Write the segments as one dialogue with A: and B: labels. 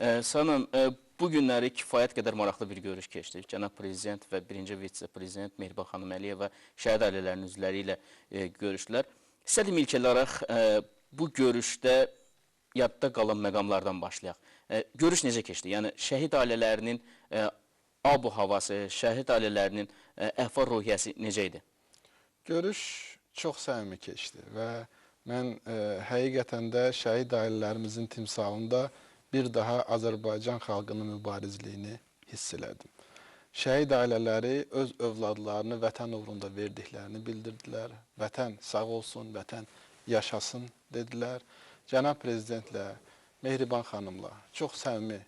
A: Sanırım bu günləri kifayət qədər maraqlı bir görüş keçdi. Cənab Prezident və birinci vitse-prezident Mehriban xanım Əliyeva şəhid ailələrinin üzvləri ilə görüşdülər. İstədim ilk olaraq bu görüşdə yadda qalan məqamlardan başlayaq. Görüş necə keçdi? Yəni şəhid ailələrinin ab-u havası, şəhid ailələrinin əhval-ruhiyyəsi necə idi?
B: Görüş çox səmimi keçdi və mən həqiqətən də şəhid ailələrimizin timsalında bir daha Azərbaycan xalqının mübarizliyini hiss elədim. Şəhid ailələri öz övladlarını vətən uğrunda verdiklərini bildirdilər. Vətən sağ olsun, vətən yaşasın dedilər. Cənab Prezidentlə, Mehriban xanımla çox səmimi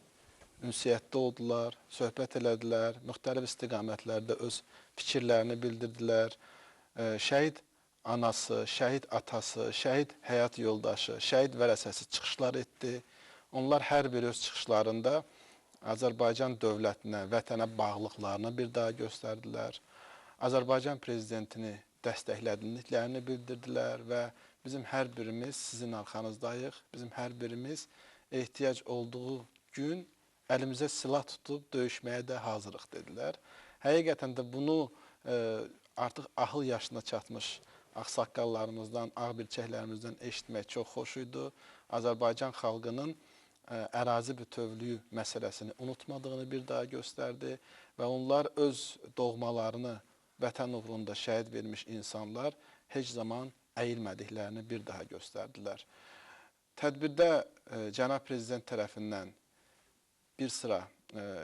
B: ünsiyyətdə oldular, söhbət elədilər, müxtəlif istiqamətlərdə öz fikirlərini bildirdilər. Şəhid anası, şəhid atası, şəhid həyat yoldaşı, şəhid vərəsəsi çıxışlar etdi. Onlar hər bir öz çıxışlarında Azərbaycan dövlətinə, vətənə bağlılıqlarını bir daha göstərdilər. Azərbaycan prezidentini dəstəklədiklərini bildirdilər və bizim hər birimiz sizin arxanızdayıq. Bizim hər birimiz ehtiyac olduğu gün əlimizə silah tutub döyüşməyə də hazırıq dedilər. Həqiqətən də bunu artıq ahıl yaşına çatmış ağsaqqallarımızdan, ağbirçəklərimizdən eşitmək çox xoş idi. Azərbaycan xalqının ərazi bütövlüyü məsələsini unutmadığını bir daha göstərdi və onlar öz doğmalarını vətən uğrunda şəhid vermiş insanlar heç zaman əyilmədiklərini bir daha göstərdilər. Tədbirdə Cənab Prezident tərəfindən bir sıra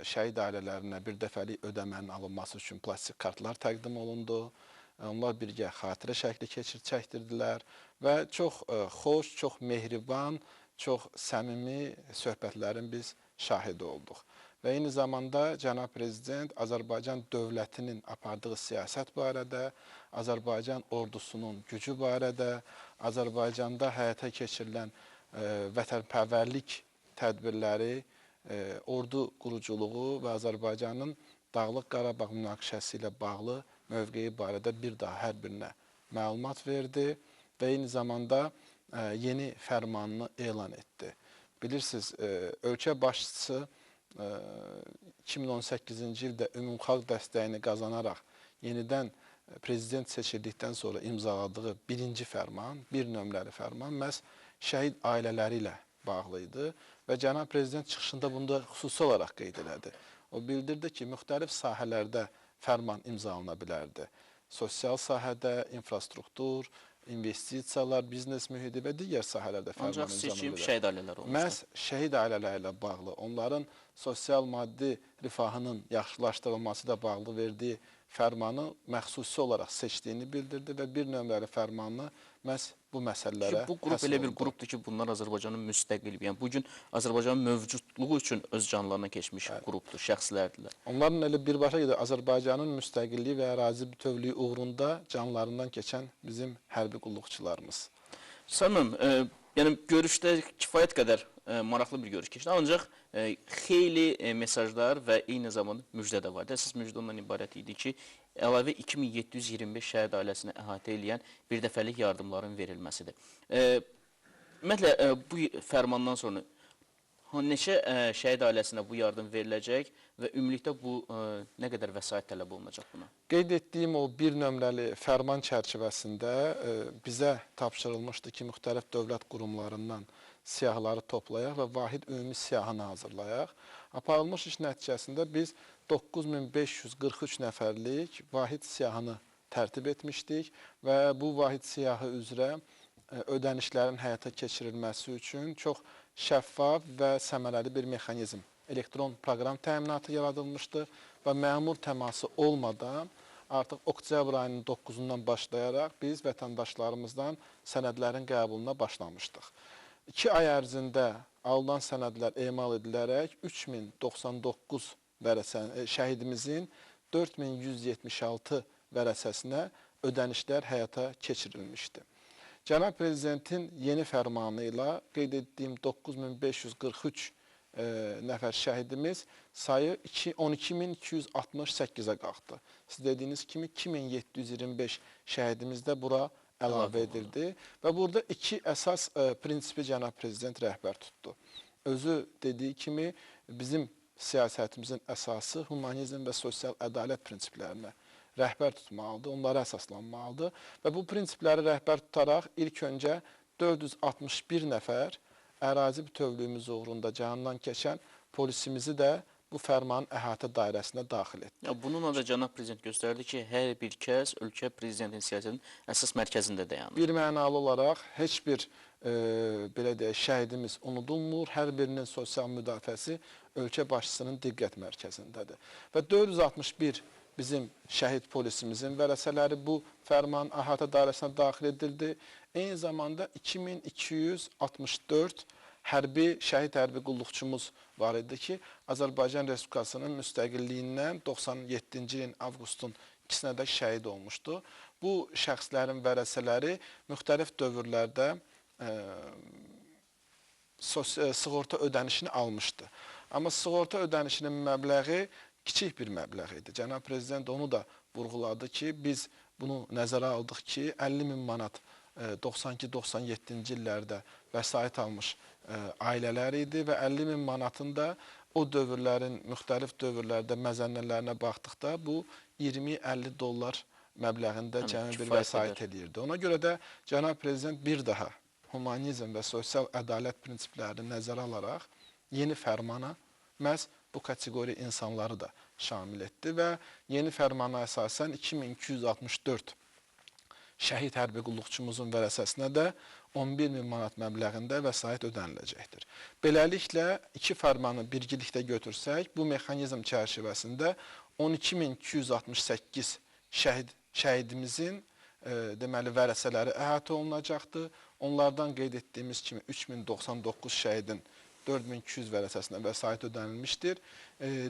B: şəhid ailələrinə bir dəfəlik ödəmənin alınması üçün plastik kartlar təqdim olundu. Onlar birgə xatirə şəkli çəkdirdilər və çox xoş, çox mehriban, çox səmimi söhbətlərin biz şahidi olduq. Və eyni zamanda Cənab Prezident Azərbaycan dövlətinin apardığı siyasət barədə, Azərbaycan ordusunun gücü barədə, Azərbaycanda həyata keçirilən vətənpərvərlik tədbirləri, ordu quruculuğu və Azərbaycanın Dağlıq Qarabağ münaqişəsi ilə bağlı mövqeyi barədə bir daha hər birinə məlumat verdi və eyni zamanda yeni fərmanını elan etdi. Bilirsiniz, ölkə başçısı 2018-ci ildə ümumxalq dəstəyini qazanaraq yenidən prezident seçildikdən sonra imzaladığı birinci fərman, bir nömrəli fərman məhz şəhid ailələri ilə bağlı idi və Cənab Prezident çıxışında bunu da xüsusi olaraq qeyd elədi. O bildirdi ki, müxtəlif sahələrdə fərman imzalana bilərdi. Sosial sahədə, infrastruktur, investisiyalar, biznes mühiti və digər sahələrdə fərman imzalana
A: Ancaq seçim
B: bilər.
A: şəhid ailələri olmuşdur.
B: Məhz şəhid ailələri ilə bağlı, onların sosial maddi rifahının yaxşılaşdırılması ilə bağlı verdiyi fərmanı məxsusi olaraq seçdiyini bildirdi və bir nömrəli fərmanını məhz bu məsələlərə
A: bu qrup elə bir qrupdur ki, bunlar Azərbaycanın müstəqil, yəni bugün Azərbaycanın mövcudluğu üçün öz canlarına keçmiş qrupdur, şəxslərdirlər.
B: Onların elə birbaşa gedir Azərbaycanın müstəqilliyi və ərazi bütövlüyü uğrunda canlarından keçən bizim hərbi qulluqçularımız.
A: Sanırım, yəni görüşdə kifayət qədər maraqlı bir görüş keçdi. Ancaq xeyli mesajlar və eyni zamanda müjdə də var. Əsas müjdə ondan ibarət idi ki, əlavə 2725 şəhid ailəsini əhatə edən bir dəfəlik yardımların verilməsidir. Ümumiyyətlə, bu fərmandan sonra neçə şəhid ailəsinə bu yardım veriləcək və ümumilikdə bu nə qədər vəsait tələb olunacaq buna?
B: Qeyd etdiyim o bir nömrəli fərman çərçivəsində bizə tapşırılmışdı ki, müxtəlif dövlət qurumlarından siyahıları toplayaq və vahid ümumi siyahını hazırlayaq. Aparılmış iş nəticəsində biz 9543 nəfərlik vahid siyahını tərtib etmişdik və bu vahid siyahı üzrə ödənişlərin həyata keçirilməsi üçün çox şəffaf və səmərəli bir mexanizm, elektron proqram təminatı yaradılmışdı və məmur təması olmadan artıq oktyabr ayının 9-undan başlayaraq biz vətəndaşlarımızdan sənədlərin qəbuluna başlamışdıq. 2 ay ərzində alınan sənədlər emal edilərək 3099 şəhidimizin 4176 vərəsəsinə ödənişlər həyata keçirilmişdi. Cənab Prezidentin yeni fərmanı ilə qeyd etdiyim 9543 nəfər şəhidimiz sayı 12268-ə qalxdı. Siz dediyiniz kimi 2725 şəhidimiz də bura əlavə edildi və burada iki əsas prinsipi Cənab Prezident rəhbər tutdu. özü dediyi kimi bizim siyasətimizin əsası humanizm və sosial ədalət prinsiplərinə rəhbər tutmalıdır, onlara əsaslanmalıdır və bu prinsipləri rəhbər tutaraq ilk öncə 461 nəfər ərazi bütövlüyümüz uğrunda canından keçən polisimizi də bu fərmanın əhatə dairəsinə daxil etdi.
A: Ya bununla da cənab prezident göstərdi ki, hər bir kəs ölkə prezidentin siyasətinin əsas mərkəzində dayanır.
B: Bir mənalı olaraq heç bir belə deyək, şəhidimiz unudulmur, hər birinin sosial müdafiəsi ölkə başçısının diqqət mərkəzindədir. Və 461 bizim şəhid polisimizin vərəsələri bu fərmanın əhatə dairəsinə daxil edildi. Eyni zamanda 2264 şəhid hərbi qulluqçumuz var idi ki, Azərbaycan Respublikasının müstəqilliyindən 97-ci ilin avqustun 2-dək şəhid olmuşdu. Bu şəxslərin vərəsələri müxtəlif dövrlərdə sığorta ödənişini almışdı. Amma sığorta ödənişinin məbləği kiçik bir məbləğ idi. Cənab Prezident onu da vurğuladı ki, biz bunu nəzərə aldıq ki, 50.000 manat 92-97-ci illərdə vəsait almış ailələr idi və 50.000 manatın da o dövrlərin, müxtəlif dövrlərdə məzənnələrinə baxdıqda bu 20-50 dollar məbləğində cəmi bir vəsait edirdi. Ona görə də Cənab Prezident bir daha humanizm və sosial ədalət prinsiplərini nəzərə alaraq yeni fərmana məhz bu kateqori insanları da şamil etdi və yeni fərmana əsasən 2264 şəhid hərbi qulluqçumuzun vərəsəsinə də 11.000 manat məbləğində vəsait ödəniləcəkdir. Beləliklə, iki fərmanı birgilikdə götürsək, bu mexanizm çərçivəsində 12.268 şəhidimizin deməli vərəsələri əhatə olunacaqdır. Onlardan qeyd etdiyimiz kimi 3099 şəhidin 4200 vərəsəsinə vəsait ödənilmişdir.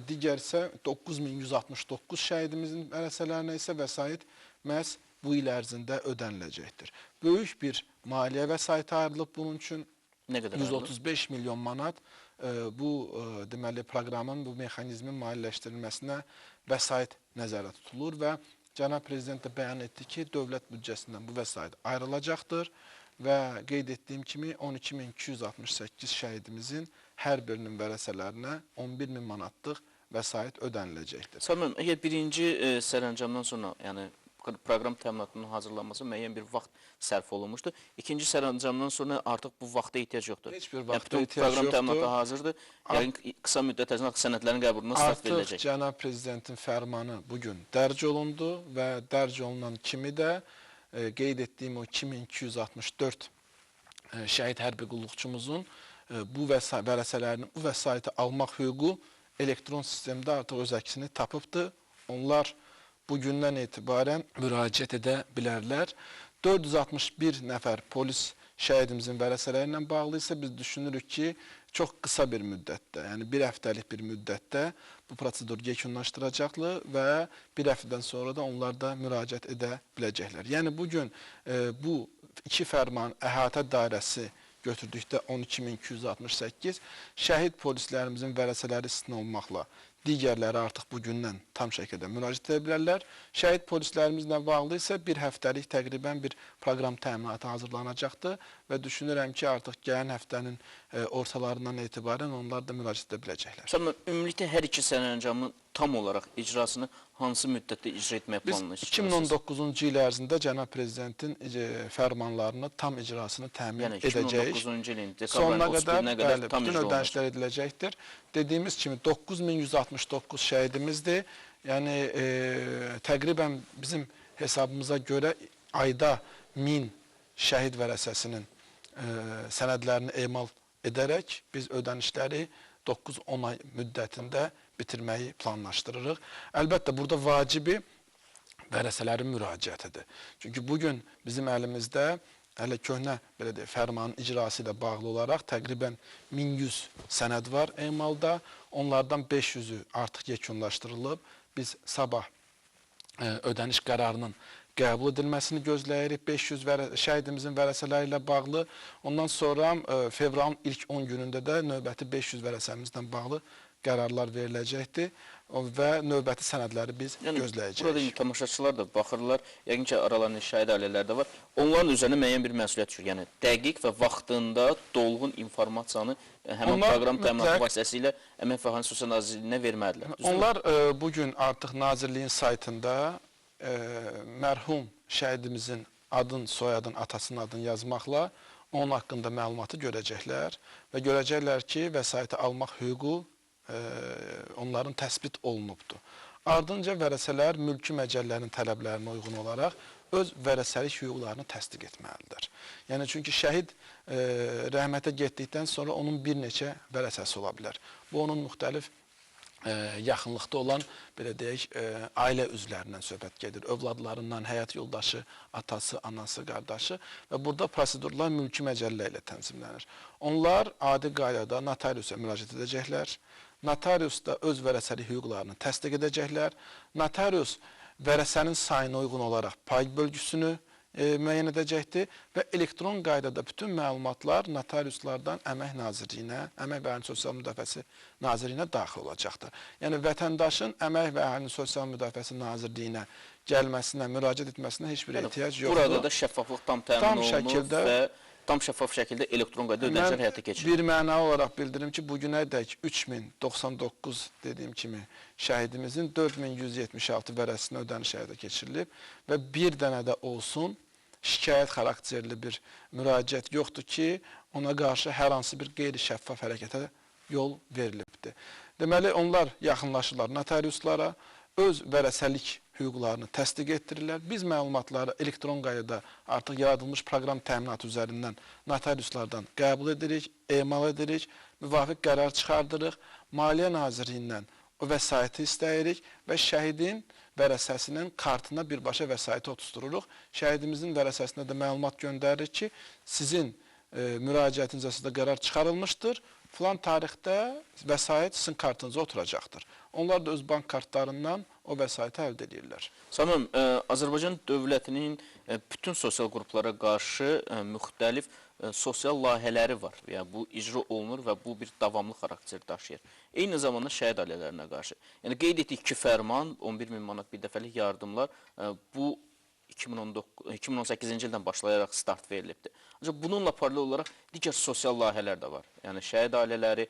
B: Digər isə 9169 şəhidimizin vərəsələrinə isə vəsait məhz bu il ərzində ödəniləcəkdir. Böyük bir maliyyə vəsaiti ayrılıb bunun üçün.
A: Nə qədər
B: 135 milyon manat bu deməli proqramın, bu mexanizmin maliyyələşdirilməsinə vəsait nəzərdə tutulur və Cənab Prezident də bəyan etdi ki, dövlət büdcəsindən bu vəsait ayrılacaqdır və qeyd etdiyim kimi 12.268 şəhidimizin hər birinin vərəsələrinə 11.000 manatlıq vəsait ödəniləcəkdir.
A: Samim, əgər birinci sərəncamdan sonra, yəni proqram təminatının hazırlanması müəyyən bir vaxt sərf olunmuşdu. İkinci sərəncamdan sonra artıq bu vaxta ehtiyac yoxdur.
B: Heç bir vaxta ehtiyac
A: yoxdur. Proqram təminatı
B: yoxdur.
A: hazırdır. Yəni qısa müddət ərzində sənədlərin qəbuluna start veriləcək.
B: Artıq Cənab Prezidentin fərmanı bugün dərc olundu və dərc olunan kimi də qeyd etdiyim o 2264 şəhid hərbi qulluqçumuzun bu vərəsələrinin bu vəsaiti almaq hüququ elektron sistemdə artıq öz əksini tapıbdır. Onlar bugündən etibarən müraciət edə bilərlər. 461 nəfər polis şəhidimizin vərəsələri ilə bağlı isə biz düşünürük ki, çox qısa bir müddətdə, yəni bir həftəlik bir müddətdə bu prosedur yekunlaşdıracaqlar və bir həftədən sonra da onlar da müraciət edə biləcəklər. Yəni bugün bu iki fərman əhatə dairəsi götürdükdə 12.268 şəhid polislərimizin vərəsələri istisna olmaqla digərləri artıq bugündən tam şəkildə müraciət edə bilərlər. Şəhid polislərimizlə bağlı isə bir həftəlik təqribən bir proqram təminatı hazırlanacaqdır və düşünürəm ki, artıq gələn həftənin ortalarından etibarən onlar da müraciət edə biləcəklər.
A: Ümumilikdə hər iki sərəncamın tam olaraq icrasını hansı müddətdə icra etmək planlaşdırırsınız?
B: Biz 2019-cu il ərzində Cənab Prezidentin fərmanlarını tam icrasını təmin edəcəyik.
A: Yəni 2019-cu ilin
B: sonuna
A: dekabrın 31-nə qədər tam
B: bütün
A: icra
B: ödənişlər ediləcəkdir. Dediyimiz kimi 9169 şəhidimizdir. Yəni təqribən bizim hesabımıza görə ayda 1000 şəhid vərəsəsinin sənədlərini emal edərək biz ödənişləri 9-10 ay müddətində bitirməyi planlaşdırırıq. Əlbəttə, burada vacibi vərəsələrin müraciətidir. Çünki bugün bizim əlimizdə hələ köhnə belə deyək, fərmanın icrası ilə bağlı olaraq təqribən 1100 sənəd var emalda. Onlardan 500-ü artıq yekunlaşdırılıb. Biz sabah ödəniş qərarının qəbul edilməsini gözləyirik. 500 şəhidimizin vərəsələri ilə bağlı. Ondan sonra fevralın ilk 10 günündə də növbəti 500 vərəsəmizlə bağlı qərarlar veriləcəkdir və növbəti sənədləri biz gözləyəcəyik.
A: Burada tamaşaçılar da baxırlar, yəqin ki, aralarında şəhid ailələri də var. Onların üzərinə müəyyən bir məsuliyyət düşür. Yəni, dəqiq və vaxtında dolğun informasiyanı həmin proqram təminatı vasitəsilə Əmək və Əhalinin Sosial Nazirliyinə verməlidirlər.
B: Onlar bugün artıq Nazirliyin saytında mərhum şəhidimizin adın, soyadın, atasının adını yazmaqla onun haqqında məlumatı görəcəklər və görəcəklər ki, vəsaiti almaq hüququ onların təsbit olunubdur. Ardınca vərəsələr mülki məcəllərin tələblərinə uyğun olaraq öz vərəsəlik hüquqlarını təsdiq etməlidir. Yəni, çünki şəhid rəhmətə getdikdən sonra onun bir neçə vərəsəsi ola bilər. Bu, onun müxtəlif yaxınlıqda olan, belə deyək, ailə üzvlərindən söhbət gedir. Övladlarından, həyat yoldaşı, atası, anası, qardaşı və burada prosedurlar mülki məcəllə ilə tənzimlənir. Onlar adi qaydada notariusa müraciət edəcəklər. Notarius da öz vərəsəlik hüquqlarını təsdiq edəcəklər. Notarius vərəsənin sayına uyğun olaraq pay bölgüsünü müəyyən edəcəkdir və elektron qaydada bütün məlumatlar notariuslardan Əmək Nazirliyinə, Əmək və Əhalinin Sosial Müdafiəsi Nazirliyinə daxil olacaqdır. Yəni, vətəndaşın Əmək və Əhalinin Sosial Müdafiəsi Nazirliyinə gəlməsinə, müraciət etməsinə heç bir ehtiyac yoxdur.
A: Burada da şəffaflıq tam təmin olunur və tam şəffaf şəkildə elektron qaydada ödənişlər həyata keçirilir.
B: Bir mənalı olaraq bildirim ki, bugünədək 3099 dediyim kimi şəhidimizin 4176 vərəsinə ödəniş həyata keçirilib və bir dənə də olsun şikayət xarakterli bir müraciət yoxdur ki, ona qarşı hər hansı bir qeyri-şəffaf hərəkətə yol verilibdir. Deməli, onlar yaxınlaşırlar notariuslara, öz vərəsəlik hüquqlarını təsdiq etdirirlər. Biz məlumatları elektron qaydada artıq yaradılmış proqram təminatı üzərindən notariuslardan qəbul edirik, emal edirik, müvafiq qərar çıxardırıq, Maliyyə Nazirliyindən o vəsaiti istəyirik və şəhidin vərəsəsinin kartına birbaşa vəsaiti otustururuq. Şəhidimizin vərəsəsinə də məlumat göndəririk ki, sizin müraciətinizə sizdə qərar çıxarılmışdır, filan tarixdə vəsait sizin kartınıza oturacaqdır. Onlar da öz bank kartlarından o vəsaiti əldə edirlər.
A: Samim, Azərbaycan dövlətinin bütün sosial qruplara qarşı müxtəlif sosial layihələri var. Yəni, bu icra olunur və bu bir davamlı xarakter daşıyır. Eyni zamanda şəhid ailələrinə qarşı. Yəni, qeyd etdik ki, fərman, 11.000 manat bir dəfəlik yardımlar bu 2018-ci ildən başlayaraq start verilibdir. Ancaq bununla paralel olaraq digər sosial layihələr də var. Yəni, şəhid ailələri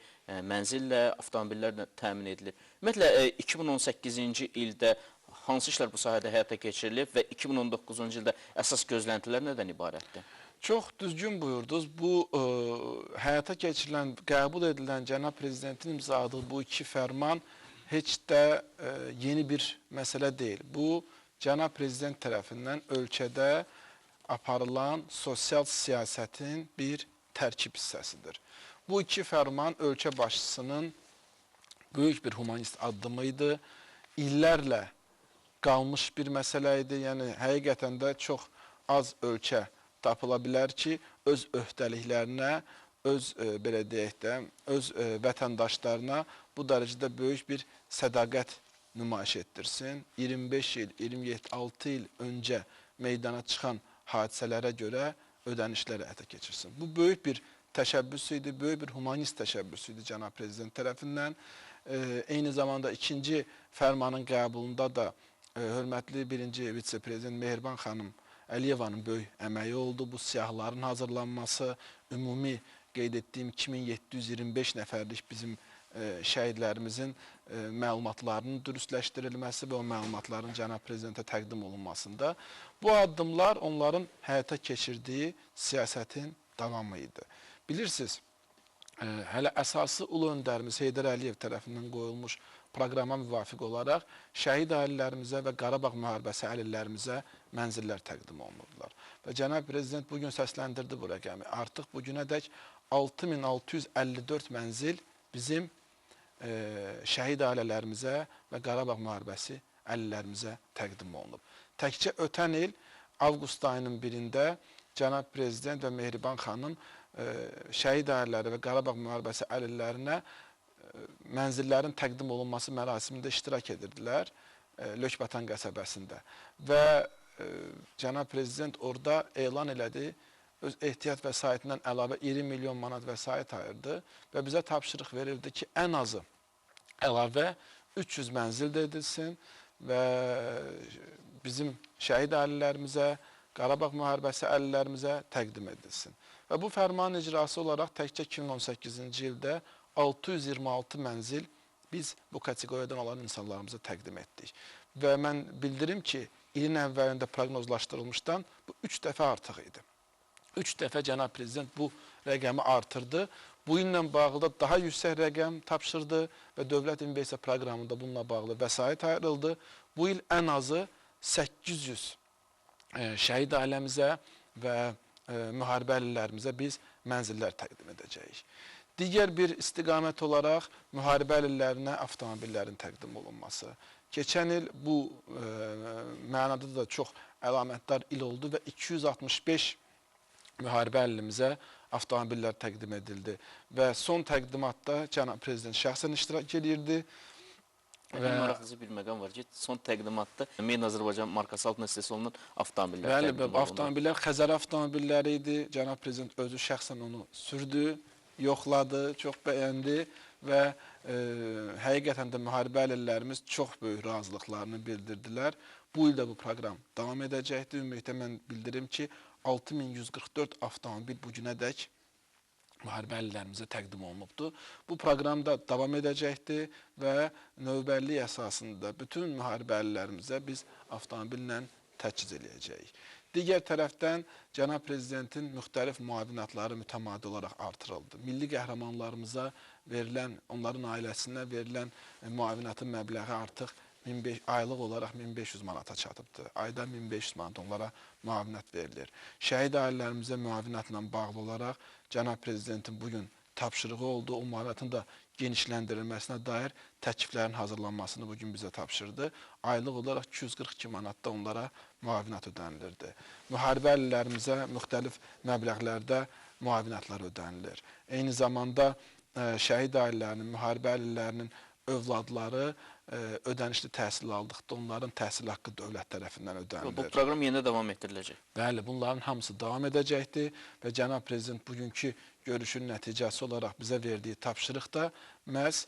A: mənzillə, avtomobillərlə təmin edilir. Ümumiyyətlə, 2018-ci ildə hansı işlər bu sahədə həyata keçirilib və 2019-cu ildə əsas gözləntilər nədən ibarətdir?
B: Çox düzgün buyurdunuz. Bu, həyata keçirilən, qəbul edilən Cənab Prezidentin imzaladığı bu iki fərman heç də yeni bir məsələ deyil. Bu, Cənab Prezident tərəfindən ölkədə aparılan sosial siyasətin bir tərkib hissəsidir. Bu iki fərman ölkə başçısının böyük bir humanist addımı idi. İllərlə qalmış bir məsələ idi. Yəni, həqiqətən də çox az ölkə tapıla bilər ki, öz öhdəliklərinə, öz, belə deyək də, öz vətəndaşlarına bu dərəcədə böyük bir sədaqət nümayiş etdirsin. 25 il, 26 il öncə meydana çıxan hadisələrə görə ödənişlər həyata keçirsin. Bu böyük bir təşəbbüs idi, böyük bir humanist təşəbbüs idi Cənab Prezident tərəfindən. Eyni zamanda ikinci fərmanın qəbulunda da hörmətli birinci vitse-prezident Mehriban xanım Əliyevanın böyük əməyi oldu. Bu siyahıların hazırlanması, ümumi qeyd etdiyim 2725 nəfərlik bizim şəhidlərimizin məlumatlarının dürüstləşdirilməsi və o məlumatların Cənab Prezidentə təqdim olunmasında bu addımlar onların həyata keçirdiyi siyasətin davamı idi. Bilirsiniz, hələ əsası ulu öndərimiz Heydər Əliyev tərəfindən qoyulmuş proqrama müvafiq olaraq şəhid ailələrimizə və Qarabağ müharibəsi əlillərimizə mənzillər təqdim olunurdular. Və Cənab Prezident bugün səsləndirdi bu rəqəmi. Artıq bugünədək 6654 mənzil bizim şəhid ailələrimizə və Qarabağ müharibəsi əlillərimizə təqdim olunub. Təkcə ötən il avqust ayının birində Cənab Prezident və Mehriban xanım şəhid ailələri və Qarabağ müharibəsi əlillərinə mənzillərin təqdim olunması mərasimində iştirak edirdilər Lökbatan qəsəbəsində. Və cənab prezident orada elan elədi, öz ehtiyat vəsaitindən əlavə 20 milyon manat vəsait ayırdı və bizə tapşırıq verildi ki, ən azı əlavə 300 mənzil də edilsin və bizim şəhid ailələrimizə, Qarabağ müharibəsi əlillərimizə təqdim edilsin. Və bu fərmanın icrası olaraq təkcə 2018-ci ildə 626 mənzil biz bu kateqoriyadan olan insanlarımıza təqdim etdik. Və mən bildirim ki, ilin əvvəlində proqnozlaşdırılmışdan bu 3 dəfə artıq idi. 3 dəfə cənab prezident bu rəqəmi artırdı. Bu illə bağlı da daha yüksək rəqəm tapşırdı və dövlət investisiya proqramında bununla bağlı vəsait ayrıldı. Bu il ən azı 800 şəhid ailəmizə və müharibə əlillərimizə biz mənzillər təqdim edəcəyik. Digər bir istiqamət olaraq müharibə əlillərinə avtomobillərin təqdim olunması. Keçən il bu mənada da çox əlamətdar il oldu və 265 müharibə əlillimizə avtomobillər təqdim edildi. Və son təqdimatda cənab prezident şəxsən iştirak edirdi.
A: Maraqlıcı bir məqam var ki, son təqdimatda Made in Azərbaycan markası altında istehsal olunan avtomobillər
B: Bəli,
A: təqdim olundu.
B: avtomobillər Xəzər avtomobilləri idi. Cənab prezident özü şəxsən onu sürdü, yoxladı, çox bəyəndi və həqiqətən də müharibə əlillərimiz çox böyük razılıqlarını bildirdilər. Bu il də bu proqram davam edəcəkdir. Ümumiyyətlə mən bildirim ki, 6144 avtomobil bugünədək müharibə əlillərimizə təqdim olunubdur. Bu proqram da davam edəcəkdir və növbəllik əsasında bütün müharibə əlillərimizə biz avtomobillə təchiz eləyəcəyik. Digər tərəfdən cənab prezidentin müxtəlif müavinatları mütəmadi olaraq artırıldı. Milli qəhrəmanlarımıza verilən, onların ailəsinə verilən müavinatın məbləği artıq aylıq olaraq 1500 manata çatıbdır. Ayda 1500 manat onlara müavinət verilir. Şəhid ailələrimizə müavinətlə bağlı olaraq cənab prezidentin bugün tapşırığı oldu. O müavinətin də genişləndirilməsinə dair təkliflərin hazırlanmasını bugün bizə tapşırdı. Aylıq olaraq 242 manatda onlara müavinət ödənilirdi. Müharibə əlillərimizə müxtəlif məbləğlərdə müavinətlər ödənilir. Eyni zamanda şəhid ailələrinin, müharibə əlillərinin övladları ödənişli təhsil aldıqda onların təhsil haqqı dövlət tərəfindən ödənilir.
A: Bu proqram yenə davam etdiriləcək.
B: Bəli, bunların hamısı davam edəcəkdir və cənab prezident bugünkü görüşün nəticəsi olaraq bizə verdiyi tapşırıqda məhz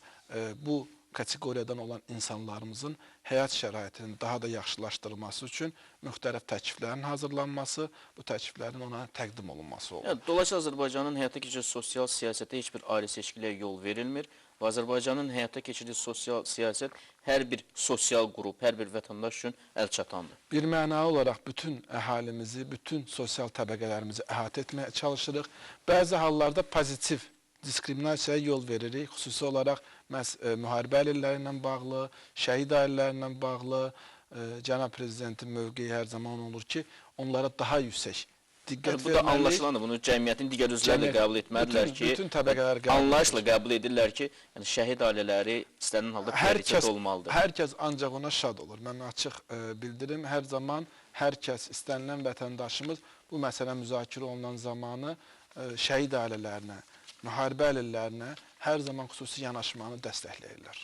B: bu kateqoriyadan olan insanlarımızın həyat şəraitinin daha da yaxşılaşdırılması üçün müxtəlif təkliflərin hazırlanması, bu təkliflərin ona təqdim olunması olur.
A: Yəni, dolayısıyla Azərbaycanın həyata keçirdiyi sosial siyasətə heç bir ayrı seçkiliyə yol verilmir və Azərbaycanın həyata keçirdiyi sosial siyasət hər bir sosial qrup, hər bir vətəndaş üçün əlçatandır.
B: Bir mənalı olaraq bütün əhalimizi, bütün sosial təbəqələrimizi əhatə etməyə çalışırıq. Bəzi hallarda pozitiv diskriminasiyaya yol veririk. Xüsusi olaraq məhz müharibə əlilləri ilə bağlı, şəhid ailələri ilə bağlı cənab prezidentin mövqeyi hər zaman olur ki, onlara daha yüksək diqqət
A: Bu da anlaşılandır. Bunu cəmiyyətin digər üzvləri də qəbul etməlidirlər ki,
B: bütün təbəqələr qəbul
A: anlayışla qəbul edirlər ki, yəni şəhid ailələri istənilən halda prioritet olmalıdır.
B: Hər kəs ancaq ona şad olur. Mən açıq bildirim, hər zaman hər kəs istənilən vətəndaşımız bu məsələ müzakirə olunan zamanı şəhid ailələrinə, müharibə əlillərinə hər zaman xüsusi yanaşmanı dəstəkləyirlər.